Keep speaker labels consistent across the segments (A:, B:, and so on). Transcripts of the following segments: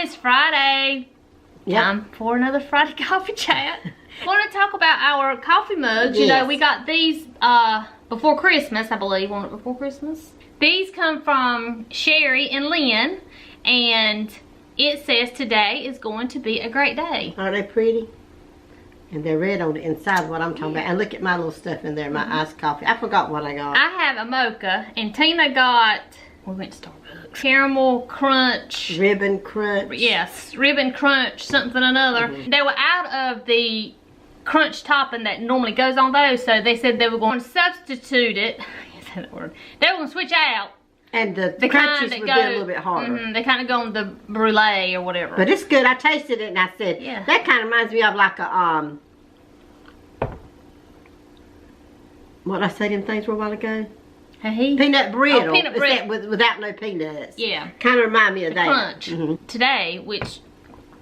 A: it's Friday.
B: Yep.
A: Time for another Friday coffee chat. I want to talk about our coffee mugs.
B: Yes.
A: You know, we got these before Christmas, I believe. Wasn't it before Christmas? These come from Sherry and Lynn, and it says today is going to be a great day.
B: Aren't they pretty? And they're red on the inside, what I'm talking about. And look at my little stuff in there, my iced coffee. I forgot what I got.
A: I have a mocha, and Tina got, we went to Starbucks, caramel crunch.
B: Ribbon crunch.
A: Yes, ribbon crunch, something or another. They were out of the crunch topping that normally goes on those, so they said they were going to substitute it. I can't say that word. They were going to switch out.
B: And the
A: kind
B: crunches
A: that
B: would
A: go,
B: be a little bit harder.
A: They kind of go on the brulee or whatever.
B: But it's good. I tasted it and I said,
A: Yeah.
B: that kind of reminds me of like a, what did I say them things were a while ago?
A: Hey.
B: Peanut brittle.
A: Oh, peanut
B: It's
A: brittle.
B: that without no peanuts.
A: Yeah.
B: Kind of remind me of
A: The
B: that.
A: crunch.
B: Mhm.
A: Today, which,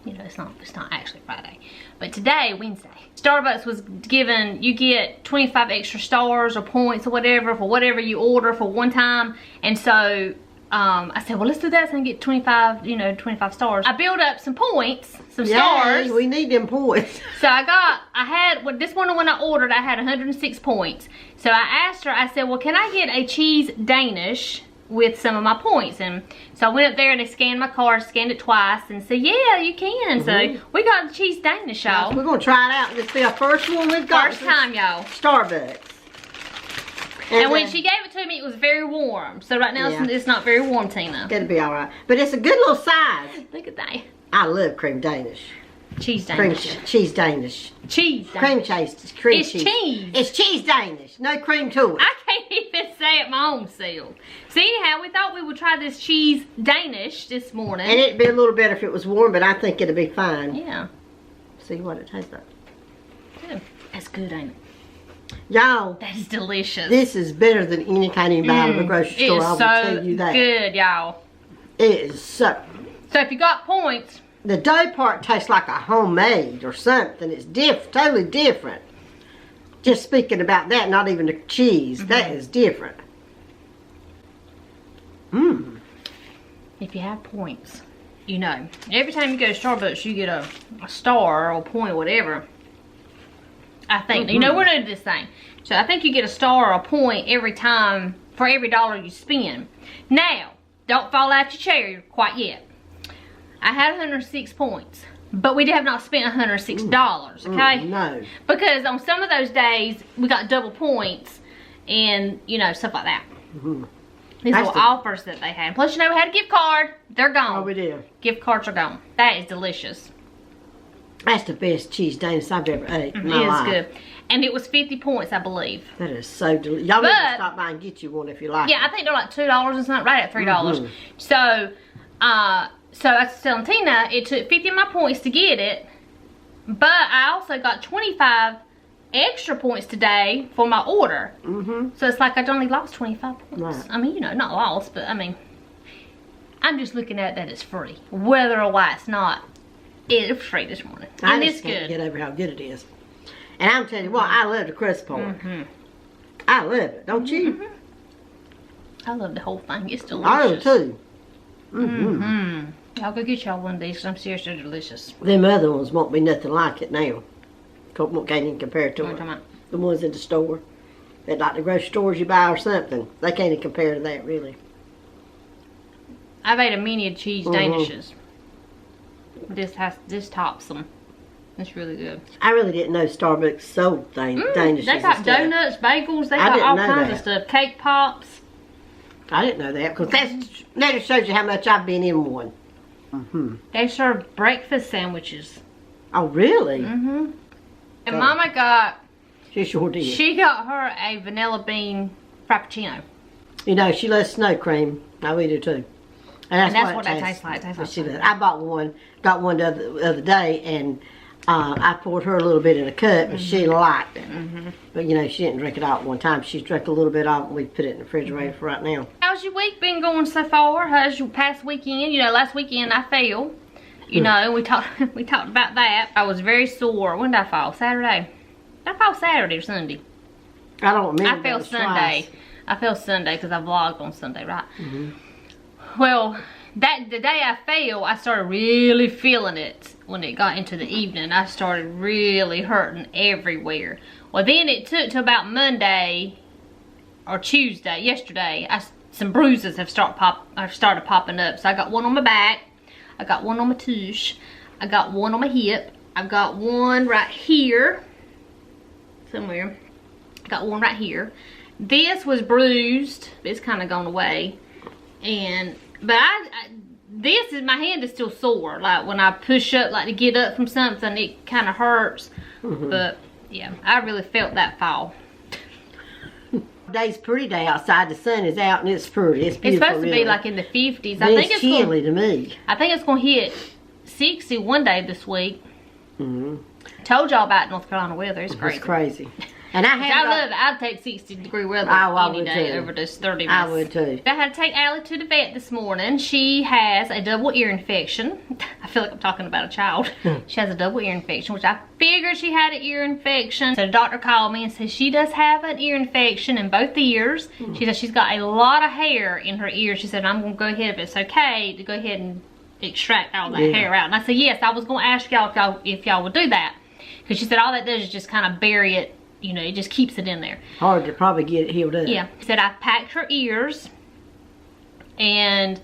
A: you know, it's not actually Friday, but today, Wednesday, Starbucks was giving, you get 25 extra stars or points or whatever for whatever you order for one time. And so I said, well, let's do that so I can get 25, you know, 25 stars. I built up some points, some stars.
B: We need them points.
A: So this morning when I ordered, I had 106 points. So I asked her, I said, well, can I get a cheese Danish with some of my points? And so I went up there and they scanned my card, scanned it twice, and said, yeah, you can. So we got the cheese Danish, y'all.
B: We're going to try it out. This will be our first one we've got.
A: First time, y'all.
B: Starbucks.
A: And when she gave it to me, it was very warm. So right now, it's not very warm, Tina.
B: It'll be all right. But it's a good little size.
A: Look at that.
B: I love cream Danish.
A: Cheese Danish.
B: Cheese Danish.
A: Cheese Danish.
B: Cream cheese. Cream
A: It's cheese.
B: It's cheese Danish. No cream to it.
A: I can't even say it my own self. So anyhow, we thought we would try this cheese Danish this morning.
B: And it'd be a little better if it was warm, but I think it'll be fine.
A: Yeah.
B: See what it tastes like.
A: Good. That's good, ain't it?
B: Y'all,
A: That is delicious.
B: this is better than any kind you buy at a grocery store. I will tell you that.
A: Good, y'all.
B: It is so.
A: So if you got points,
B: The dough part tastes like a homemade or something. It's totally different. Just speaking about that, not even the cheese. That is different. Mmm.
A: if you have points, you know, every time you go to Starbucks, you get a star or a point or whatever. I think. You know, we're new to this thing. So I think you get a star or a point every time for every dollar you spend. Now, don't fall out your chair quite yet. I had 106 points, but we have not spent $106, okay?
B: No.
A: Because on some of those days, we got double points and, you know, stuff like that. These little offers that they had. Plus, you know, we had a gift card. They're gone.
B: Oh, we did.
A: Gift cards are gone. That is delicious.
B: That's the best cheese Danish I've ever ate in my
A: It is
B: life.
A: good. And it was 50 points, I believe.
B: That is so delicious. Y'all need to stop by and get you one if you like.
A: Yeah, I think they're like $2 or something, right at $3. So, so I was telling Tina, it took 50 of my points to get it, but I also got 25 extra points today for my order. So it's like I only lost 25 points.
B: Right.
A: I mean, you know, not lost, but I mean, I'm just looking at that as free, whether or why it's not. It's free this morning, and
B: I
A: it's
B: just can't
A: good.
B: get over how good it is. And I'm telling you what, I love the crust part. I love it, don't you?
A: I love the whole thing. It's
B: I do
A: delicious.
B: too.
A: Y'all go get y'all one of these, 'cause I'm serious, they're delicious.
B: Them other ones won't be nothing like it now. Can't even compare to
A: What are you
B: it.
A: talking about?
B: The ones in the store. That like the grocery stores you buy or something. They can't even compare to that really.
A: I've ate a many of cheese Danishes. This tops them. It's really good.
B: I really didn't know Starbucks sold Danishes.
A: They got
B: and stuff.
A: donuts, bagels, they
B: I
A: got
B: didn't
A: all
B: know
A: kinds
B: that.
A: of stuff. Cake pops.
B: I didn't know that because that just shows you how much I've been in one.
A: They serve breakfast sandwiches.
B: Oh really?
A: And
B: Oh.
A: Mama got,
B: She sure did.
A: she got her a vanilla bean frappuccino.
B: You know, she loves snow cream. I we do too.
A: And that's what that tastes like. It tastes like
B: She
A: snow
B: does.
A: cream.
B: I got one the other day, and I poured her a little bit in a cup, and she liked it. But you know, she didn't drink it all at one time. She drank a little bit of it, and we put it in the refrigerator for right now.
A: How's your week been going so far? How's your past weekend? You know, last weekend I fell. You know, we talked about that. I was very sore. When did I fall? Saturday. Did I fall Saturday or Sunday?
B: I don't remember.
A: I fell
B: that was
A: Sunday.
B: twice.
A: I fell Sunday because I vlogged on Sunday, right? Well, the day I fell, I started really feeling it when it got into the evening. I started really hurting everywhere. Well, then it took to about Monday or Tuesday, yesterday, some bruises have started popping up. So I got one on my back, I got one on my tush, I got one on my hip, I've got one right here, somewhere. I got one right here. This was bruised, it's kind of gone away. But my hand is still sore. Like when I push up, like to get up from something, it kind of hurts. But yeah, I really felt that fall.
B: Today's pretty day outside. The sun is out and it's pretty. It's beautiful.
A: It's supposed to be like in the 50s.
B: I think it's chilly to me.
A: I think it's going to hit 60 one day this week. Told y'all about North Carolina weather. It's crazy.
B: It's crazy. And I
A: love it. I'd take 60-degree weather any day over this 30 minutes.
B: I would too.
A: I had to take Allie to the vet this morning. She has a double ear infection. I feel like I'm talking about a child. She has a double ear infection, which I figured she had an ear infection. So the doctor called me and said she does have an ear infection in both ears. She said she's got a lot of hair in her ears. She said, I'm going to go ahead, if it's okay, to go ahead and extract all that hair out. And I said, yes, I was going to ask y'all if y'all would do that. Because she said all that does is just kind of bury it. You know, it just keeps it in there.
B: Hard to probably get it healed up.
A: Yeah. She said I packed her ears. And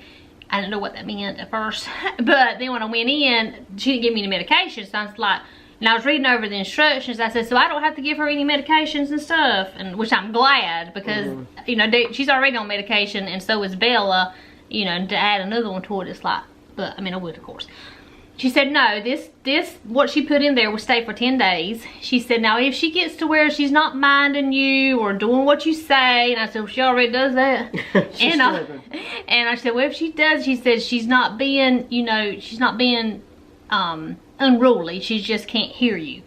A: I didn't know what that meant at first. But then when I went in, she didn't give me any medication. So I was like, and I was reading over the instructions. I said, so I don't have to give her any medications and stuff. And which I'm glad because, you know, she's already on medication. And so is Bella. You know, and to add another one to it, it's like, but I mean, I would, of course. She said, no, what she put in there will stay for 10 days. She said, now if she gets to where she's not minding you or doing what you say, and I said, well, she already does that. and I said, well, if she does, she said, she's not being, you know, she's not being unruly. She just can't hear you.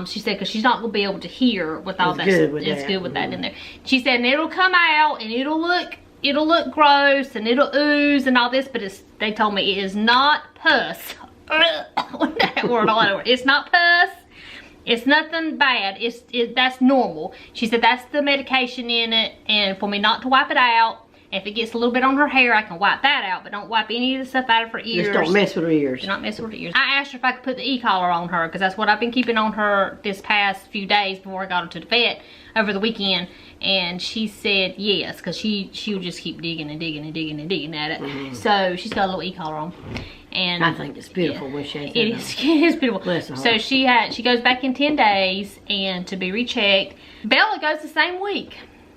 A: She said, because she's not going to be able to hear with all that. It's good with that in there. She said, and it'll come out and it'll look gross and it'll ooze and all this, but they told me it is not pus. It's not pus. It's nothing bad. That's normal. She said that's the medication in it, and for me not to wipe it out. If it gets a little bit on her hair, I can wipe that out, but don't wipe any of the stuff out of her ears.
B: Just don't mess with her ears.
A: Do not mess with her ears. I asked her if I could put the e-collar on her, because that's what I've been keeping on her this past few days before I got her to the vet over the weekend. And she said yes, because she would just keep digging and digging and digging and digging at it. So she's got a little e-collar on. And
B: I think it's beautiful when she has
A: it is beautiful. So she goes back in 10 days and to be rechecked. Bella goes the same week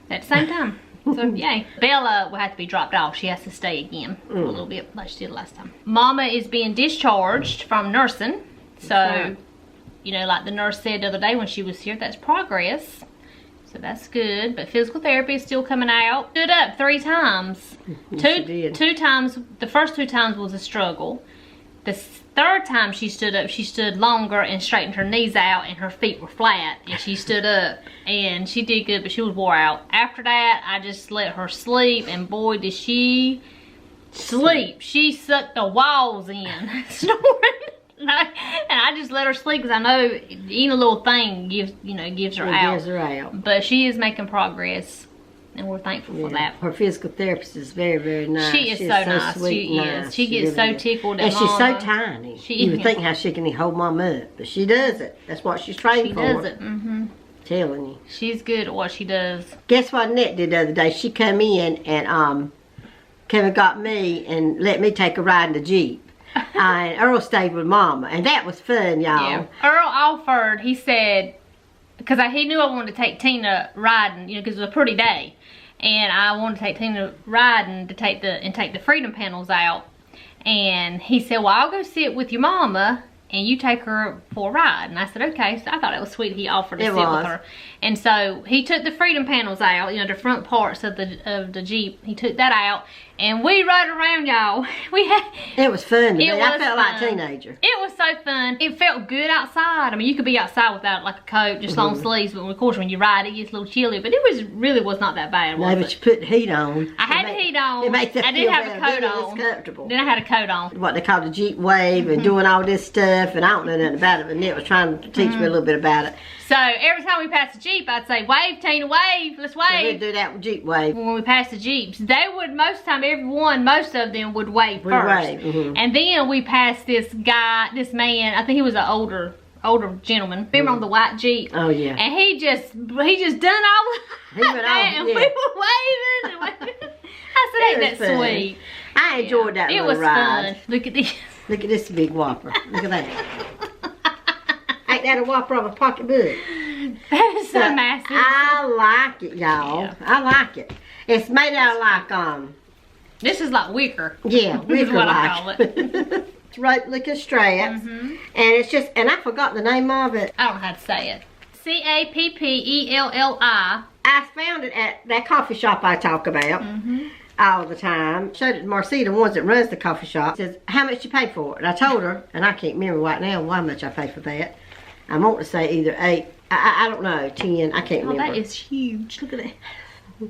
A: at the same time. So yay. Bella will have to be dropped off. She has to stay again for a little bit like she did last time. Mama is being discharged from nursing. So, you know, like the nurse said the other day when she was here, that's progress. So that's good. But physical therapy is still coming out. Stood up 3 times. Two times. The first 2 times was a struggle. The third time she stood up, she stood longer and straightened her knees out and her feet were flat. And she stood up and she did good, but she was wore out. After that, I just let her sleep, and boy, did she sleep. She sucked the walls in, snoring. And I just let her sleep because I know any little thing gives her out. But she is making progress, and we're thankful for that.
B: Her physical therapist is very, very nice.
A: She is so nice. Sweet, she is. She gets so tickled at
B: Mama. And she's so tiny. You would think how she can hold Mom up, but she does it. That's what she's trained for.
A: She does it.
B: Telling you.
A: She's good at what she does.
B: Guess what Nett did the other day? She come in and Kevin got me and let me take a ride in the Jeep. And Earl stayed with Mama, and that was fun, y'all.
A: Yeah. Earl offered, he said, because he knew I wanted to take Tina riding, you know, because it was a pretty day. And I wanted to take Tina riding to take the freedom panels out. And he said, well, I'll go sit with your mama and you take her for a ride. And I said, okay. So I thought it was sweet. He offered to sit with her. And so he took the freedom panels out, you know, the front parts of the Jeep. He took that out. And we rode around, y'all.
B: It was fun to me. I felt like a teenager.
A: It was so fun. It felt good outside. I mean, you could be outside without like a coat, just long sleeves. But of course, when you ride, it gets a little chilly. But it really was not that bad.
B: No, but you put the heat on.
A: I had the heat heat on.
B: It makes it
A: I did
B: feel
A: have
B: better.
A: a coat
B: Then
A: on.
B: It's comfortable.
A: Then I had a coat on.
B: What they call the Jeep wave and doing all this stuff, and I don't know nothing about it, but Nett was trying to teach me a little bit about it.
A: So every time we passed the Jeep, I'd say, wave, Tina, wave, let's
B: So
A: wave.
B: we'd do that with Jeep wave.
A: When we passed the Jeeps, they would, most of the time, most of them would wave
B: We
A: first.
B: wave,
A: And then we passed this guy, this man, I think he was an older gentleman. Remember on the white Jeep?
B: Oh, yeah.
A: And he just done all
B: He went
A: that,
B: off,
A: and
B: yeah.
A: we were waving. And waving. I said, ain't that
B: It was fun.
A: sweet?
B: I enjoyed that
A: It
B: little
A: was
B: ride.
A: fun. Look at this.
B: Look at this big whopper. Look at that. Ain't that a whopper of a pocketbook?
A: That is so massive.
B: I like it, y'all.
A: Yeah.
B: I like it. It's made out of like,
A: This is like wicker.
B: yeah,
A: This is
B: wicker
A: what I
B: like.
A: call it.
B: It's rope looking straps. And it's just, and I forgot the name of it.
A: I don't know how to say it. Cappelli.
B: I found it at that coffee shop I talk about all the time. Showed it to Marcy, the ones that runs the coffee shop. Says, how much you pay for it? And I told her, and I can't remember right now how much I paid for that. I want to say either 8, I don't know, 10, I can't
A: Oh,
B: remember.
A: that is huge. Look at that.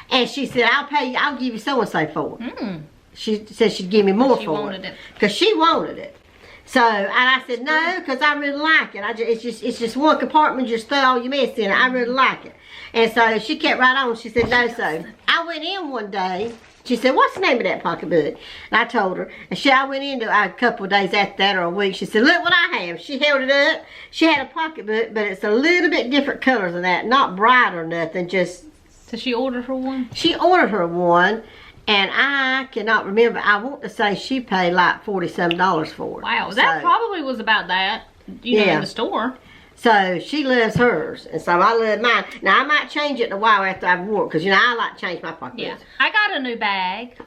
B: And she said, I'll give you so-and-so for it. She said she'd give me more
A: She
B: for
A: wanted
B: it.
A: it.
B: Because she wanted it. So, and I said, no, because I really like it. It's just one compartment, just throw all your mess in it. I really like it. And so she kept right on. She said, no, so. I went in one day. She said, what's the name of that pocketbook? And I told her. And I went into a couple of days after that or a week. She said, look what I have. She held it up. She had a pocketbook, but it's a little bit different colors than that. Not bright or nothing, just.
A: So she ordered her one?
B: She ordered her one. And I cannot remember. I want to say she paid like $40-some for it.
A: Wow, that probably was about that, you know, in the store.
B: So she loves hers, and so I love mine. Now I might change it in a while after I've worn, because you know I like to change my pockets.
A: Yeah, I got a new bag.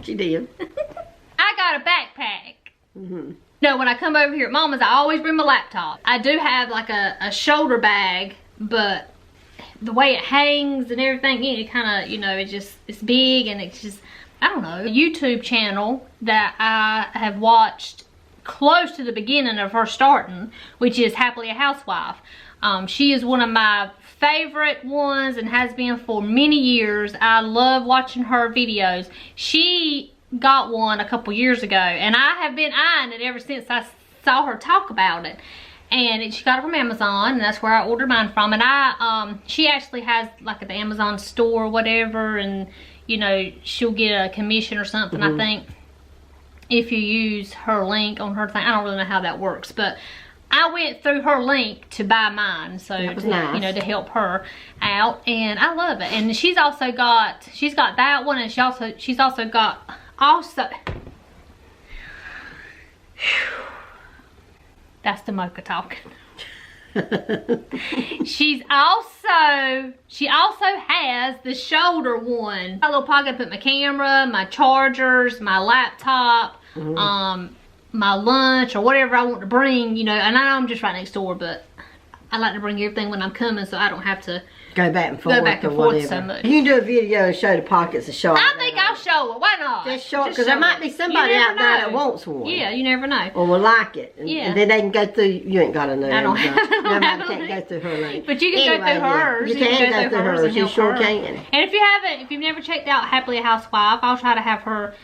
B: She did.
A: I got a backpack. You know, when I come over here at Mama's, I always bring my laptop. I do have like a shoulder bag, but the way it hangs and everything, it kind of, you know, it's big, and it's just, I don't know. A YouTube channel that I have watched close to the beginning of her starting, which is Happily a Housewife. She is one of my favorite ones and has been for many years. I love watching her videos. She got one a couple years ago, and I have been eyeing it ever since I saw her talk about it. And she got it from Amazon, and that's where I ordered mine from. And she actually has like at the Amazon store or whatever, and you know, she'll get a commission or something, I think, if you use her link on her thing. I don't really know how that works, but I went through her link to buy mine, so
B: That was nice.
A: you know, to help her out, and I love it. And she's got that one, and she's also got that's the mocha talking. She also has the shoulder one. A little pocket to put my camera, my chargers, my laptop, my lunch, or whatever I want to bring, you know. And I know I'm just right next door, but I like to bring everything when I'm coming, so I don't have to
B: Go back and forth.
A: So much.
B: You can do a video and show the pockets and show
A: I think I'll show it. Why not?
B: Just show it, because there might be somebody out there that wants one.
A: Yeah, you never know.
B: Or will like it. And,
A: Yeah.
B: and then they can go through, you ain't got to know.
A: I don't have
B: Nobody can't go through her link.
A: But you can go through hers.
B: You can go through hers.
A: and
B: You
A: help
B: sure
A: her.
B: can.
A: And if you've never checked out Happily a Housewife, I'll try to have her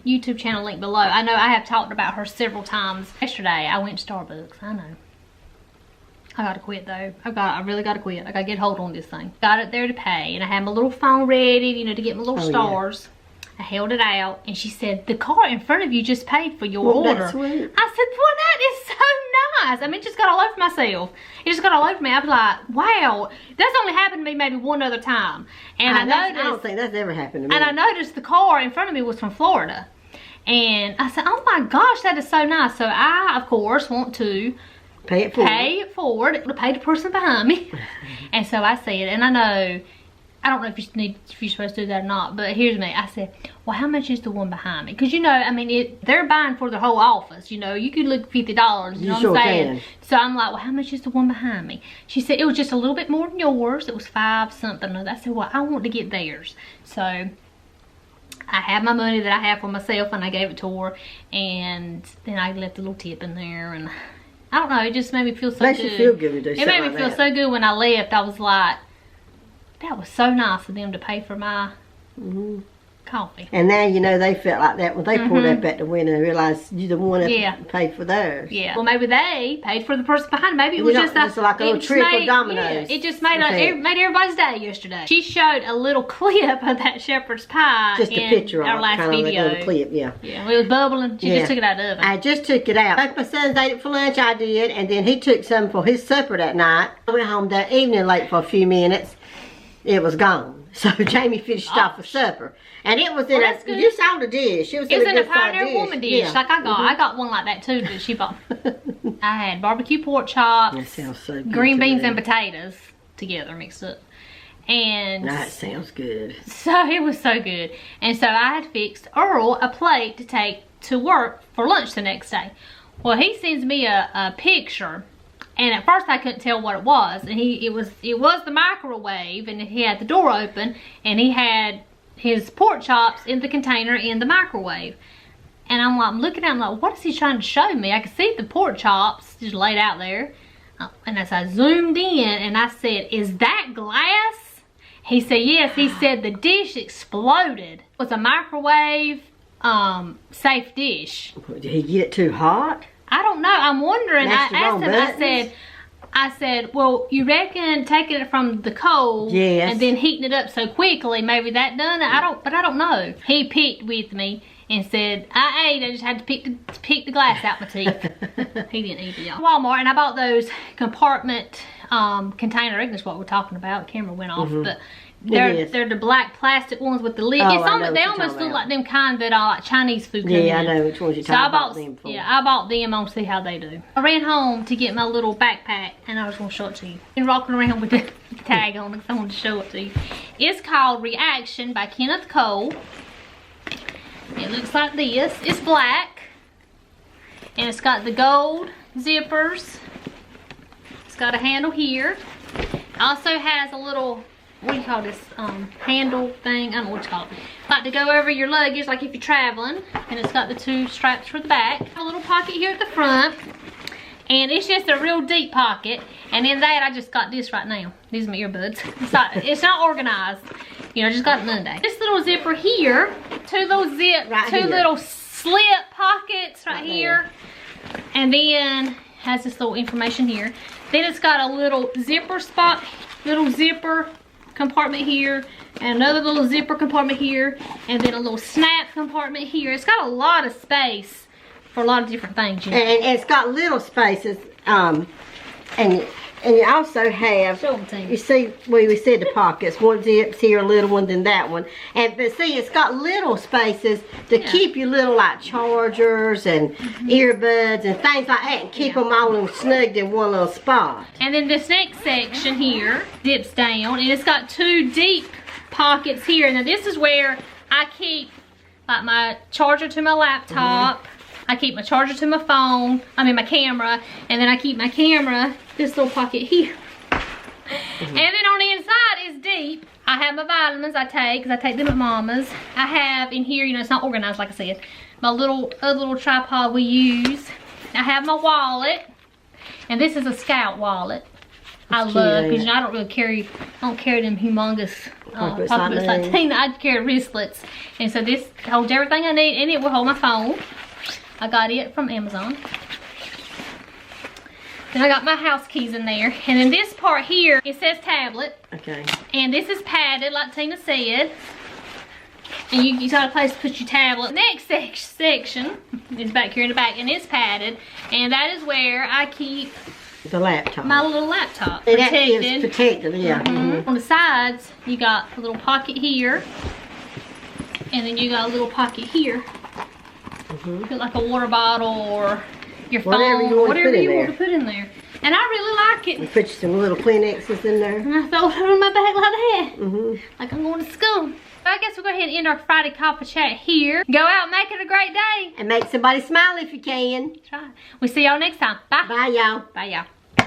A: YouTube channel link below. I know I have talked about her several times. Yesterday, I went to Starbucks. I know. I gotta quit though. I really gotta quit. I gotta get hold on this thing. Got it there to pay, and I had my little phone ready, you know, to get my little stars. I held it out, and she said, the car in front of you just paid for your order.
B: That's sweet.
A: I said, well, that is so nice. I mean, it just got all over myself. It just got all over me. I was like, wow. That's only happened to me maybe one other time. And I noticed.
B: I don't think that's ever happened to me.
A: And I noticed the car in front of me was from Florida. And I said, oh my gosh, that is so nice. So I, of course, want to
B: pay it forward.
A: To pay the person behind me. And so I said, and I know, I don't know if you're supposed to do that or not, but here's me. I said, well, how much is the one behind me? Because, you know, I mean, they're buying for the whole office. You know, you could look $50, you know what I'm saying? So I'm like, well, how much is the one behind me? She said, it was just a little bit more than yours. It was $5 something. I said, well, I want to get theirs. So I had my money that I have for myself, and I gave it to her. And then I left a little tip in there, and I don't know, it just made me feel so good.
B: Makes you feel good to do
A: It made me feel so good when I left. I was like, that was so nice of them to pay for my coffee.
B: And now you know they felt like that when they pulled up at the window and realized you're the one that paid for theirs.
A: Yeah. Well, maybe they paid for the person behind. Maybe it was just
B: like a little trickle dominoes.
A: Yeah, it just made everybody's day yesterday. She showed a little clip of that shepherd's pie.
B: Just a picture of
A: our last
B: kind
A: video.
B: Of a little clip, yeah.
A: Yeah, it was bubbling. She just took it out of the oven.
B: I just took it out. Both my sons ate it for lunch, I did, and then he took some for his supper that night. I went home that evening late for a few minutes. It was gone. So Jamie finished off for supper. And it was in you saw the dish. It was in
A: a Pioneer Woman dish. Like I got one like that too that she bought. I had barbecue pork chops.
B: That sounds so good.
A: Green beans and potatoes together mixed up. And
B: that sounds good.
A: So it was so good. And so I had fixed Earl a plate to take to work for lunch the next day. Well, he sends me a picture. And at first I couldn't tell what it was. And it was the microwave, and he had the door open, and he had his pork chops in the container in the microwave. And I'm looking at him like, what is he trying to show me? I could see the pork chops just laid out there. And as I zoomed in and I said, is that glass? He said, yes. He said the dish exploded. It was a microwave safe dish.
B: Did he get it too hot?
A: I don't know. I'm wondering. I asked him, I said, well, you reckon taking it from the cold and then heating it up so quickly, maybe that done it? But I don't know. He picked with me and said, I ate. I just had to pick the glass out my teeth. He didn't eat it, y'all. Walmart, and I bought those compartment container. I think that's what we're talking about. The camera went off, but they're the black plastic ones with the lid. They almost look like them kind that like Chinese food come in.
B: I know which ones you're talking about them for.
A: Yeah, I bought them on to see how they do. I ran home to get my little backpack, and I was going to show it to you. Been rocking around with the tag on it because I wanted to show it to you. It's called Reaction by Kenneth Cole. It looks like this. It's black, and it's got the gold zippers. It's got a handle here. It also has a little, what do you call this, handle thing? I don't know what you call it. Like to go over your luggage, like if you're traveling. And it's got the two straps for the back. A little pocket here at the front. And it's just a real deep pocket. And in that, I just got this right now. These are my earbuds. It's not organized. You know, just got it Monday. This little zipper here. Two little slip pockets right here. And then has this little information here. Then it's got a little zipper spot, little zipper compartment here, and another little zipper compartment here, and then a little snap compartment here. It's got a lot of space for a lot of different things. You know? And
B: it's got little spaces, and you also have, you see, we said the pockets, one zip's here, a little one, then that one. But see, it's got little spaces to keep your little like chargers and earbuds and things like that, and keep them all snugged in one little spot.
A: And then this next section here dips down, and it's got two deep pockets here. Now this is where I keep like my charger to my laptop. I keep my charger to my phone, my camera, and then I keep my camera, this little pocket here. And then on the inside is deep. I have my vitamins I take, because I take them at Mama's. I have in here, you know, it's not organized like I said, my other little tripod we use. I have my wallet, and this is a Scout wallet. I love, because you know, I don't carry them humongous pocketbooks like Tina. I carry wristlets. And so this holds everything I need, and it will hold my phone. I got it from Amazon. Then I got my house keys in there. And then this part here, it says tablet.
B: Okay. And
A: this is padded, like Tina said. And you got a place to put your tablet. Next section is back here in the back, and it's padded. And that is where I keep
B: the laptop.
A: My little laptop.
B: Protected. That is protected, yeah.
A: On the sides, you got a little pocket here. And then you got a little pocket here. Put like a water bottle or your phone, whatever you want to put in there. And I really like it.
B: You put some little Kleenexes in there.
A: And I throw it on my back like that. Like I'm going to school. So I guess we'll go ahead and end our Friday coffee chat here. Go out and make it a great day.
B: And make somebody smile if you can.
A: Try. We'll see y'all next time. Bye.
B: Bye, y'all.
A: Bye, y'all.